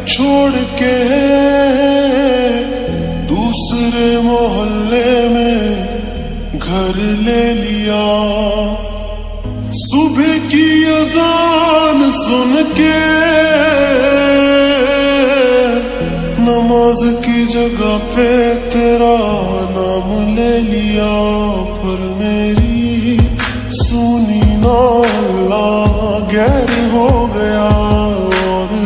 छोड़ के दूसरे मोहल्ले में घर ले लिया। सुबह की अजान सुन के नमाज की जगह पे तेरा नाम ले लिया। पर मेरी सुनी ना अल्लाह गैर हो गया, और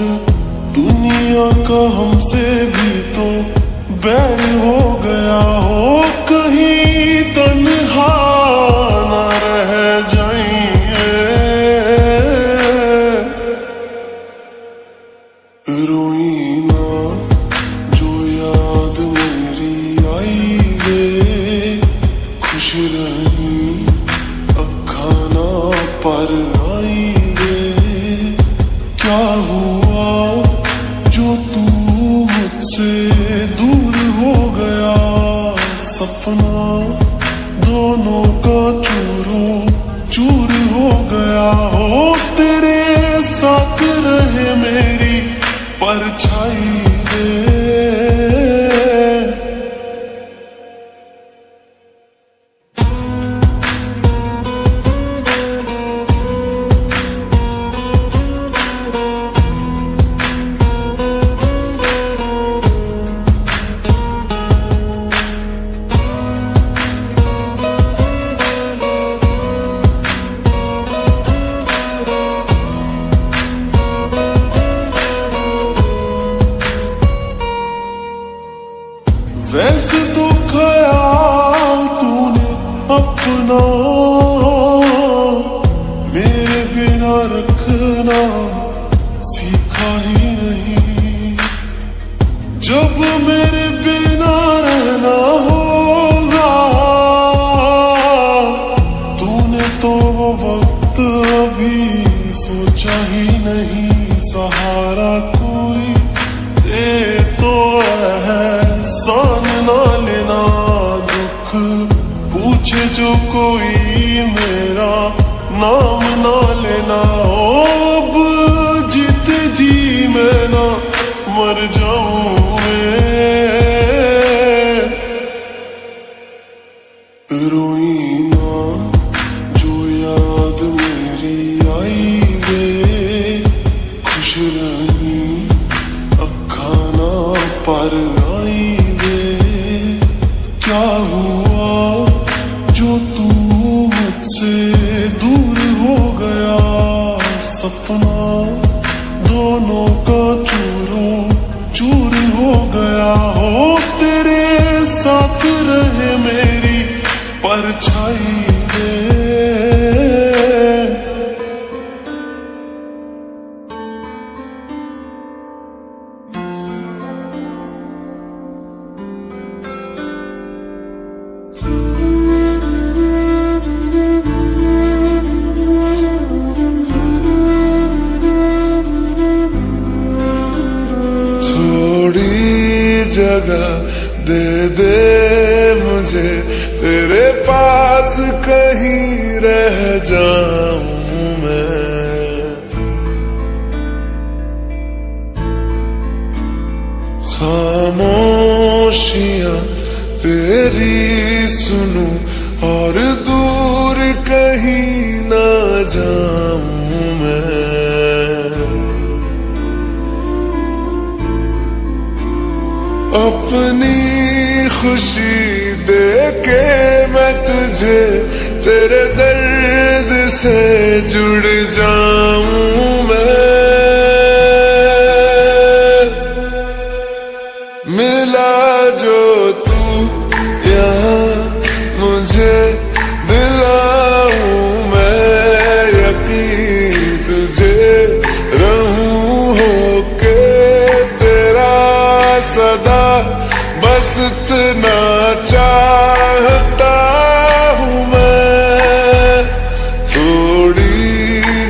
दुनिया का हमसे भी तो बैर हो गया। हो कहीं तन्हा ना रह जाइए, रोई ना जो याद मेरी आई वे, खुश रही अखा ना पर आई वे। क्या हुआ जो तू मुझसे दूर हो गया, सपना दोनों का चूरो चूर हो गया। हो तेरे साथ रहे मेरी परछाई वे। वैसे तो ख्याल तूने अपना मेरे बिना रखना सीखा ही नहीं। जब मेरे बिना रहना होगा तूने तो वो वक्त अभी सोचा ही नहीं। सहारा कोई दे तो एहसान ना लेना, दुख पूछे जो कोई मेरा नाम ना लेना। अब जीत जी मैं ना मर जाऊं मैं, रोई ना जो याद मेरी आई वे, खुश रही अखा ना पर आई वे। क्या हुआ जो तू मुझसे दूर हो गया, सपना दोनों का चूरो चूर हो गया। हो तेरे साथ रहे मेरी परछाई वे। जगह दे दे मुझे तेरे पास, कहीं रह जाऊं मैं। खामोशियां तेरी सुनूं और दूर कहीं ना जाऊं मैं। अपनी खुशी देके मैं तुझे तेरे दर्द से जुड़ जाऊं मैं। मिला जो तू यहाँ मुझे दिलाऊं मैं यकीन तुझे रहूं होके तेरा सदा, बस इतना चाहता हूँ मैं। थोड़ी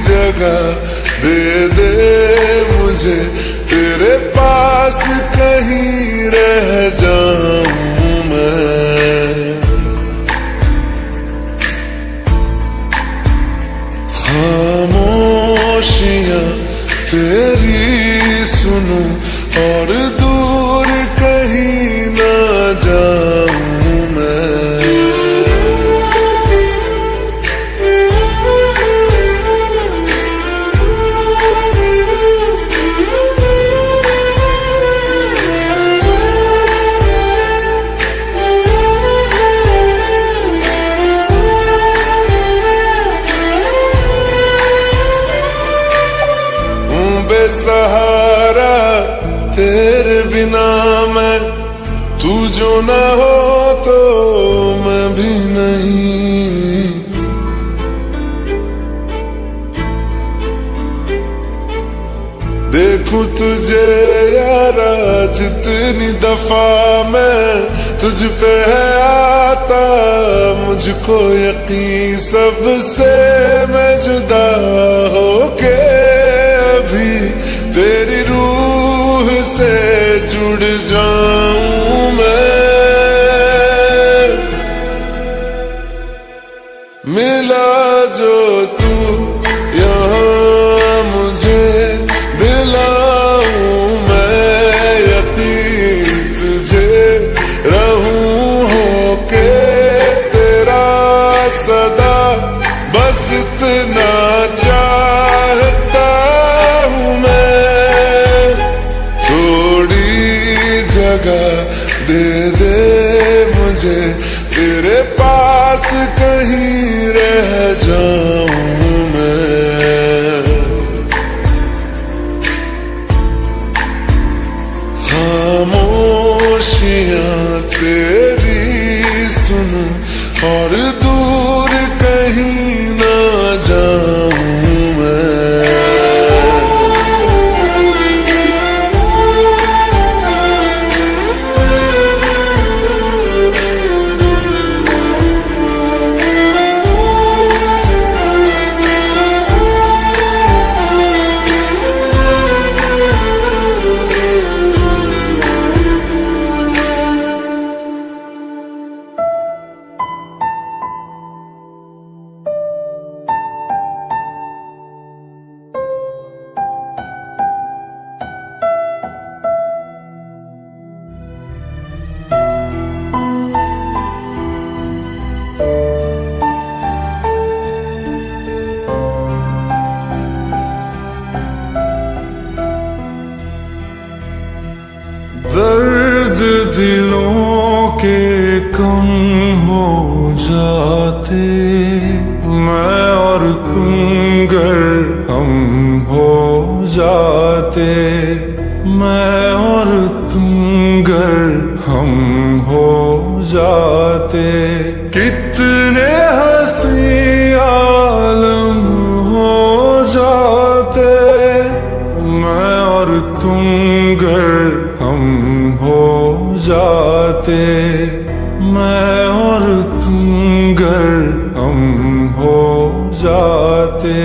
जगह दे दे मुझे तेरे पास, कहीं रह जाऊं मैं। खामोशियां तेरी सुनूं और दूर कहीं ना जाऊं मैं। बेसहारा तेरे बिना मैं, तू जो ना हो तो मैं भी नहीं। देखूं तुझे यारा जितनी दफा मैं तुझ पे है आता, मुझको यकीन सबसे मैं जुदा होके अभी तेरी रूह से जुड़ जाऊं मैं। मिला जो तू यहाँ मुझे दिलाऊं मैं यकीन तुझे, रहूं होके तेरा सदा, बस इतना चाहता हूँ मैं। थोड़ी जगह दे दे मुझे, तेरे पास कहीं रह जाऊं मैं। खामोशियां तेरी सुनूं और दूर कहीं ना जाऊं मैं। दर्द दिलों के कम हो जाते, मैं और तुम गर हम हो जाते, मैं और तुम गर हम हो जाते। कितने हंसी आलम हो जाते, मैं और तुम गर हम हो जाते, मैं और तुम गर हम हो जाते।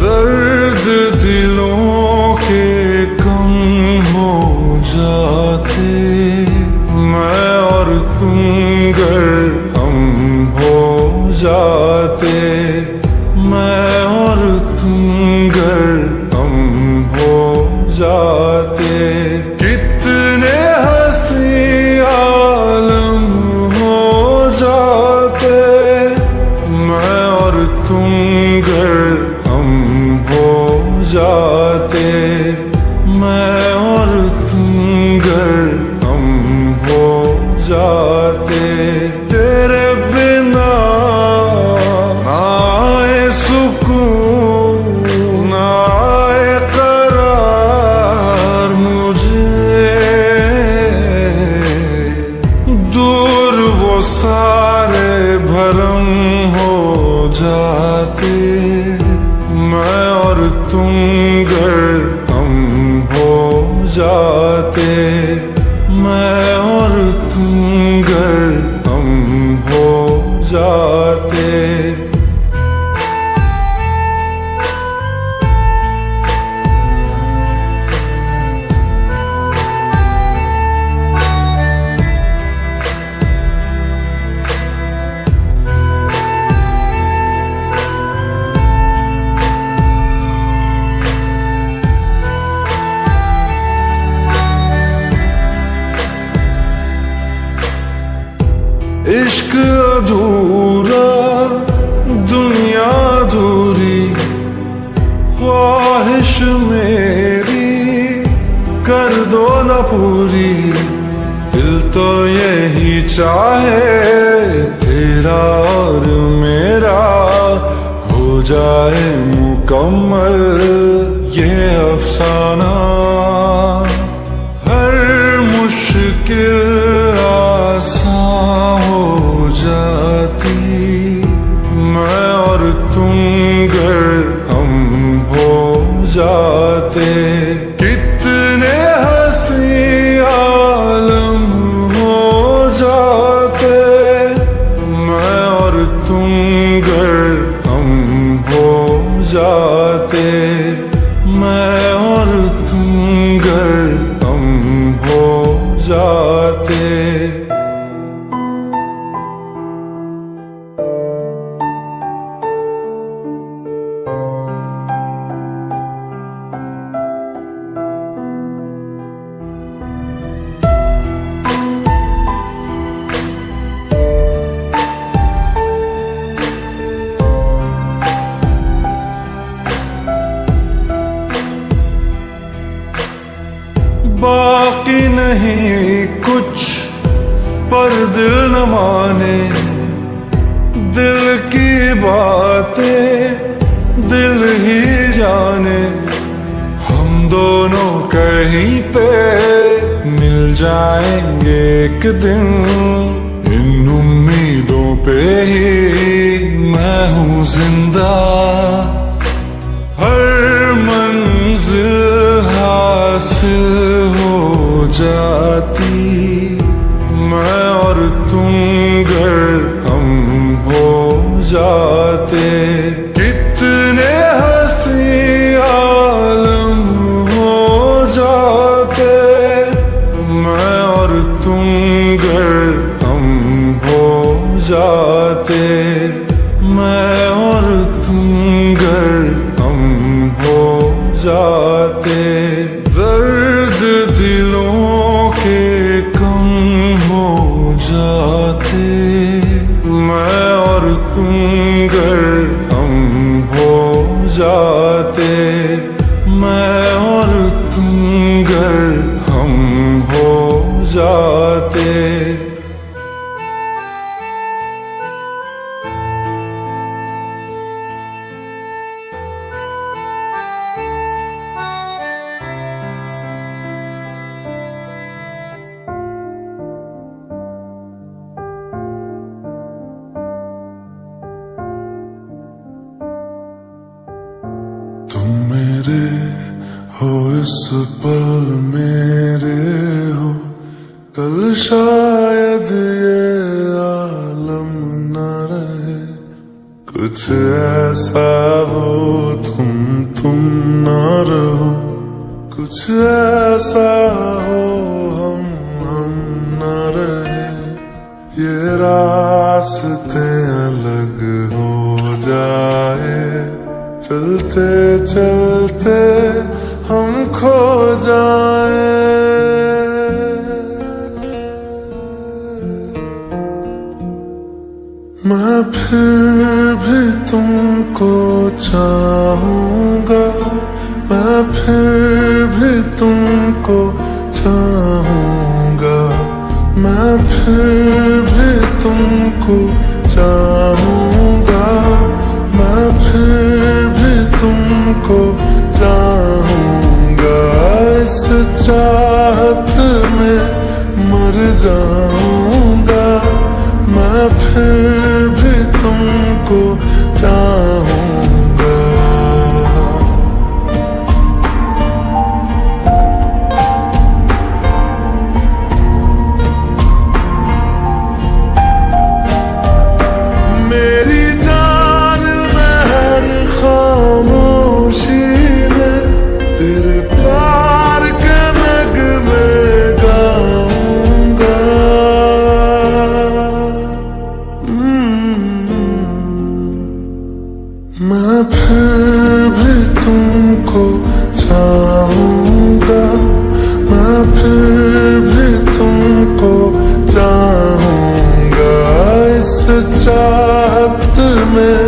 दर्द दिलों के कम हो जाते, मैं और तुम गर हम हो जाते, मैं और तुम गर हम हो जाते। कितने हंसी आलम हो जाते, मैं और तुम गर हम हो जाते, मैं और तुम गर हम हो जाते। तेरे बिना ना आए सुकून, ना आए करार मुझे, दूर वो सारे भरम हो जाते, मैं और तुम गर हम हो जाते, मैं और तुम गर हम हो जाते। चाहे तेरा और मेरा हो जाए मुकम्मल ये अफसाना। हर मुश्किल आसान हो जाती मैं और तुम गर हम हो जाते। कितने हंसी आलम हो जाते मैं और तुम गर हम हो जाते। मैं और तुम गर हम हो जाते। बाकी नहीं कुछ पर दिल न माने, दिल की बातें दिल ही जाने। हम दोनों कहीं पे मिल जाएंगे एक दिन, इन उम्मीदों पे ही मैं हूँ जिंदा। हर मंजिल हासिल हो जाती मैं और तुम गर हम हो जाते। कितने हंसी आलम हो जाते मैं और तुम गर हम हो जाते। मैं और तुम गर हम हो जाते। दर्द दिलों के कम हो जाते मैं और तुम गर हम हो जाते। मैं और तुम गर हम हो जाते। तुम मेरे हो इस पल मेरे हो, कल शायद ये आलम न रहे। कुछ ऐसा हो तुम न रहो, कुछ ऐसा हो हम न रहे। ये रास्ते अलग हो जाए, चलते चलते हम खो जाए। मैं फिर भी तुमको चाहूंगा, मैं फिर भी तुमको चाहूंगा। मैं फिर भी तुमको चाहूंगा, मैं फिर भी तुमको चाहूंगा। इस चाहत में मर जाऊंगा, मैं फिर भी तुमको चाहूंगा। मेरी जान महर खामोशी में तेरे प्यार के नगमे गाऊंगा। मैं फिर भी तुमको चाहूंगा, मैं फिर भी तुमको चाहूंगा। इस चाहत में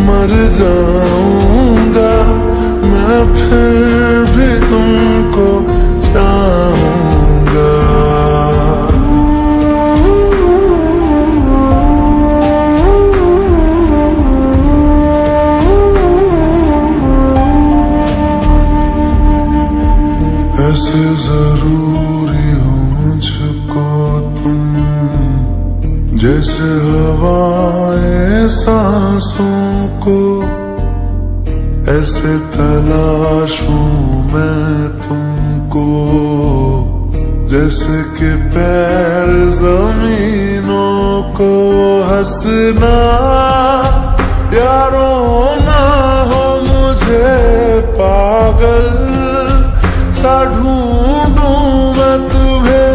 मर जाऊंगा, मैं फिर भी तुमको चाहूंगा। जैसे हवाएं सांसों को ऐसे तलाशूं मैं तुमको, जैसे कि पैर जमीनों को। हंसना यारों ना हो मुझे पागल सा ढूंढूं मैं तुम्हें,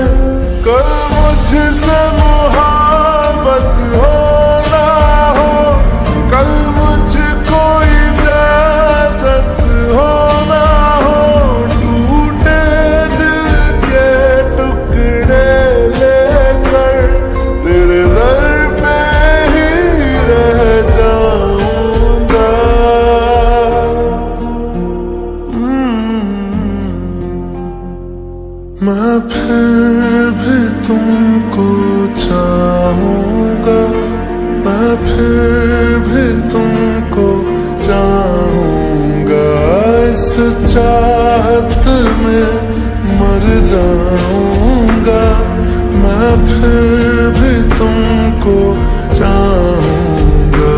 कल मुझसे मोहब्बत हो ना हो, कल मुझको इजाजत हो ना हो, टूटे दिल के टुकड़े लेकर तेरे दर पे ही रह जाऊंगा। मैं फिर भी तुमको चाहूंगा, मैं फिर भी तुमको चाहूंगा। इस चाहत में मर जाऊंगा, मैं फिर भी तुमको चाहूंगा।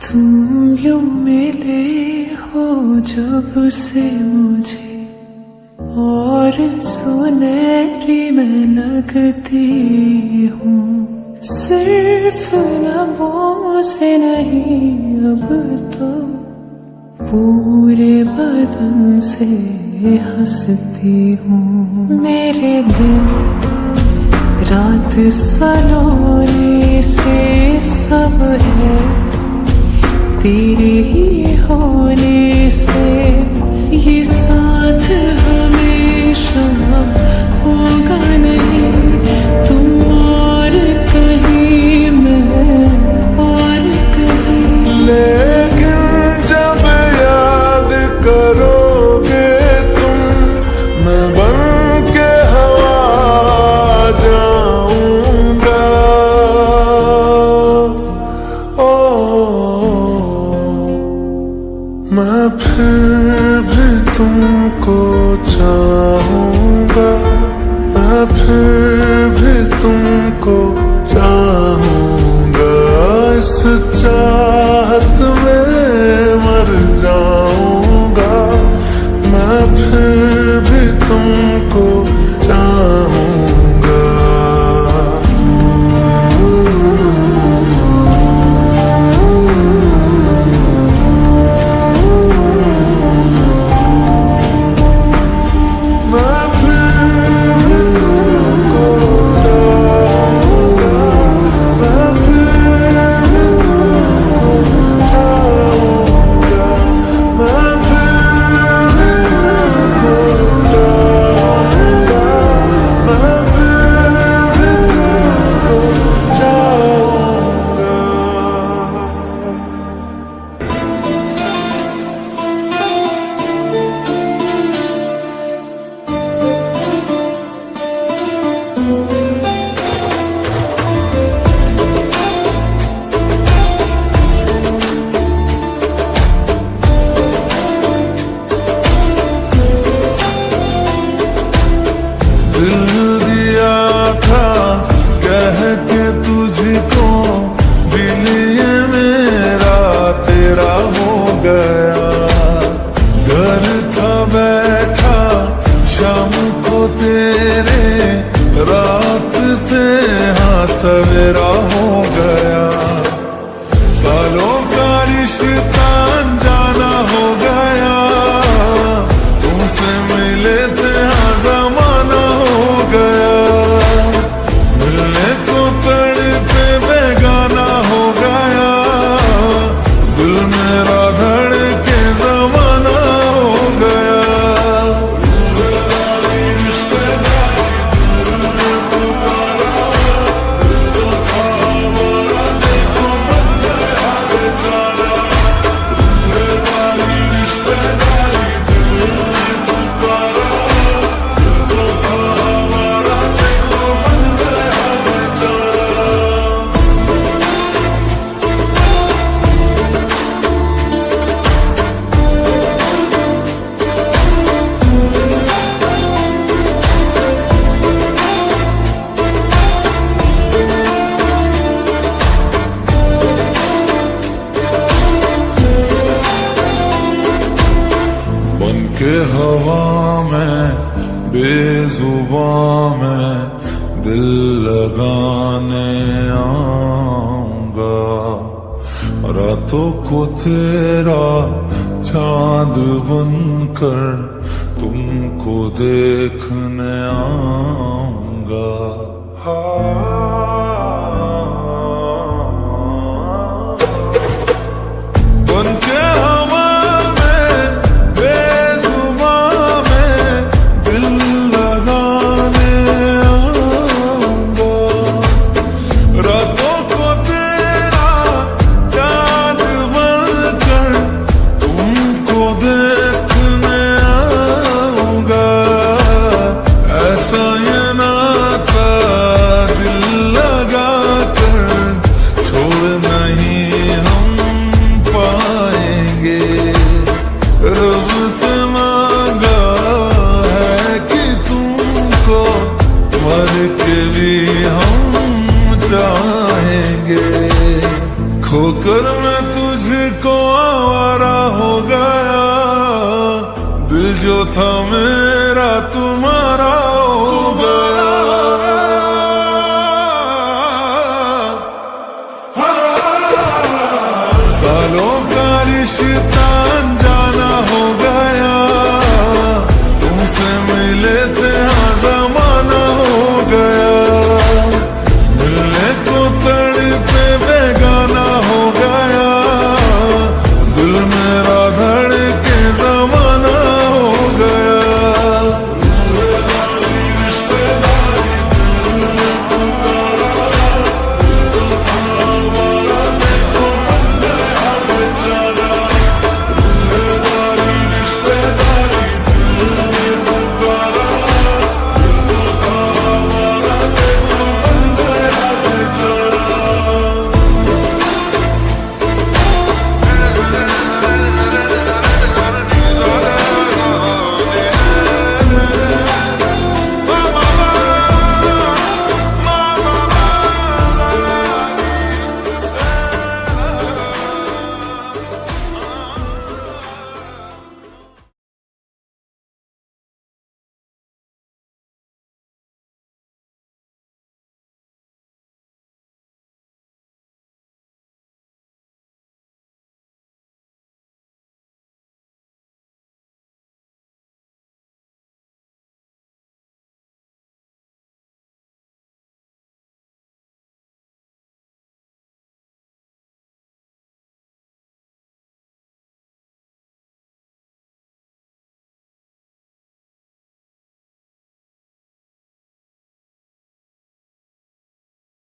तुम यूं मिले हो जब से मुझे, और सुनहरी मैं लगती हूँ। सिर्फ लबों से नहीं अब तो पूरे बदन से हंसती हूँ। मेरे दिन रात सलोने से सब है तेरे ही होने से, ये साथ हमेशा होगा नहीं, तुम और कहीं मैं और कहीं। लेकिन जब याद करोगे तुम, मैं बन के हवा जाऊंगा। मैं फिर भी तुमको चाहूंगा, मैं फिर भी तुमको चाहूंगा। इस चाहत में मर जाऊंगा, मैं फिर भी तुमको चाहूंगा। हवा में बेजुबां में दिल लगाने आऊंगा, रातों को तेरा चांद बनकर तुमको देखने आऊंगा। बनके हवा में बेजुबां में दिल लगाने आऊंगा, रातों को तेरा चांद बनकर तुमको देखने आऊंगा। ऐसा ये नाता दिल लगा कर छोड़ नहीं हम पाएंगे। रब से मांगा है कि तुमको मर के भी हम चाहेंगे। खोकर मैं तुझको आवारा हो गया, दिल जो था मेरा तुम्हारा हो गया। सालों का रिश्ता